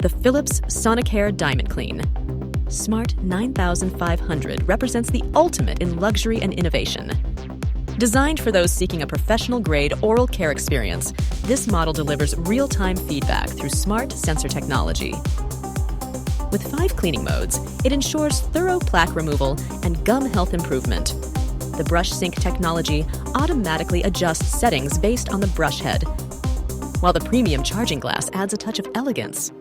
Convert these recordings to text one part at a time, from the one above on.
the Philips Sonicare DiamondClean. Smart 9500 represents the ultimate in luxury and innovation. Designed for those seeking a professional-grade oral care experience, this model delivers real-time feedback through smart sensor technology. With 5 cleaning modes, it ensures thorough plaque removal and gum health improvement. The brush sync technology automatically adjusts settings based on the brush head, while the premium charging glass adds a touch of elegance.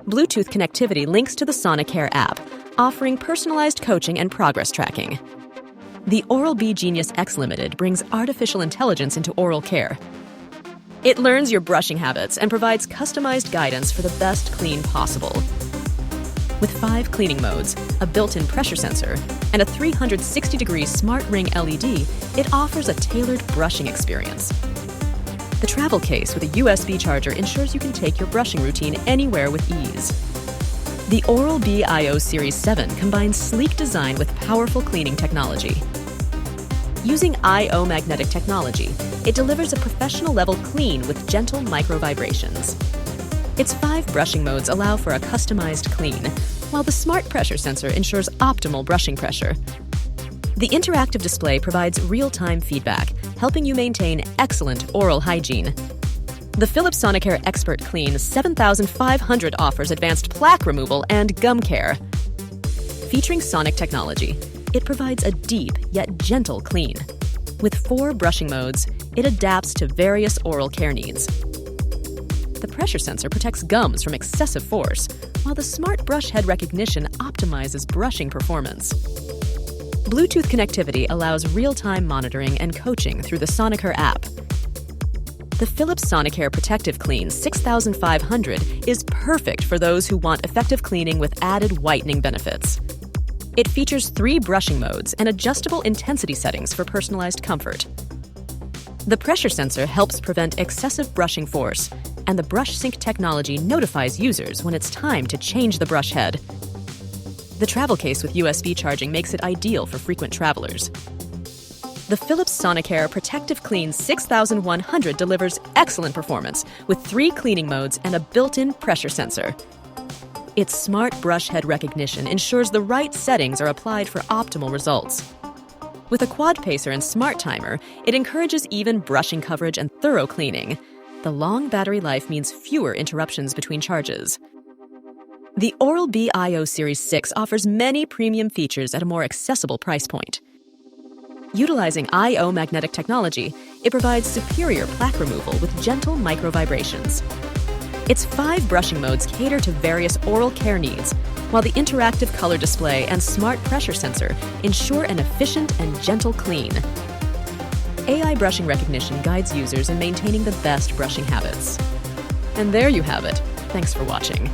Bluetooth connectivity links to the Sonicare app, offering personalized coaching and progress tracking. The Oral-B Genius X Limited brings artificial intelligence into oral care. It learns your brushing habits and provides customized guidance for the best clean possible. With 5 cleaning modes, a built-in pressure sensor, and a 360-degree smart ring LED, it offers a tailored brushing experience. The travel case with a USB charger ensures you can take your brushing routine anywhere with ease. The Oral-B IO Series 7 combines sleek design with powerful cleaning technology. Using IO magnetic technology, it delivers a professional-level clean with gentle micro-vibrations. Its 5 brushing modes allow for a customized clean, while the smart pressure sensor ensures optimal brushing pressure. The interactive display provides real-time feedback, helping you maintain excellent oral hygiene. The Philips Sonicare ExpertClean 7500 offers advanced plaque removal and gum care. Featuring sonic technology, it provides a deep yet gentle clean. With 4 brushing modes, it adapts to various oral care needs. The pressure sensor protects gums from excessive force, while the smart brush head recognition optimizes brushing performance. Bluetooth connectivity allows real-time monitoring and coaching through the Sonicare app. The Philips Sonicare ProtectiveClean 6500 is perfect for those who want effective cleaning with added whitening benefits. It features 3 brushing modes and adjustable intensity settings for personalized comfort. The pressure sensor helps prevent excessive brushing force, and the brush sync technology notifies users when it's time to change the brush head. The travel case with USB charging makes it ideal for frequent travelers. The Philips Sonicare ProtectiveClean 6100 delivers excellent performance with 3 cleaning modes and a built-in pressure sensor. Its smart brush head recognition ensures the right settings are applied for optimal results. With a quad pacer and smart timer, it encourages even brushing coverage and thorough cleaning. The long battery life means fewer interruptions between charges. The Oral-B IO Series 6 offers many premium features at a more accessible price point. Utilizing IO magnetic technology, it provides superior plaque removal with gentle micro-vibrations. Its 5 brushing modes cater to various oral care needs, while the interactive color display and smart pressure sensor ensure an efficient and gentle clean. AI brushing recognition guides users in maintaining the best brushing habits. And there you have it. Thanks for watching.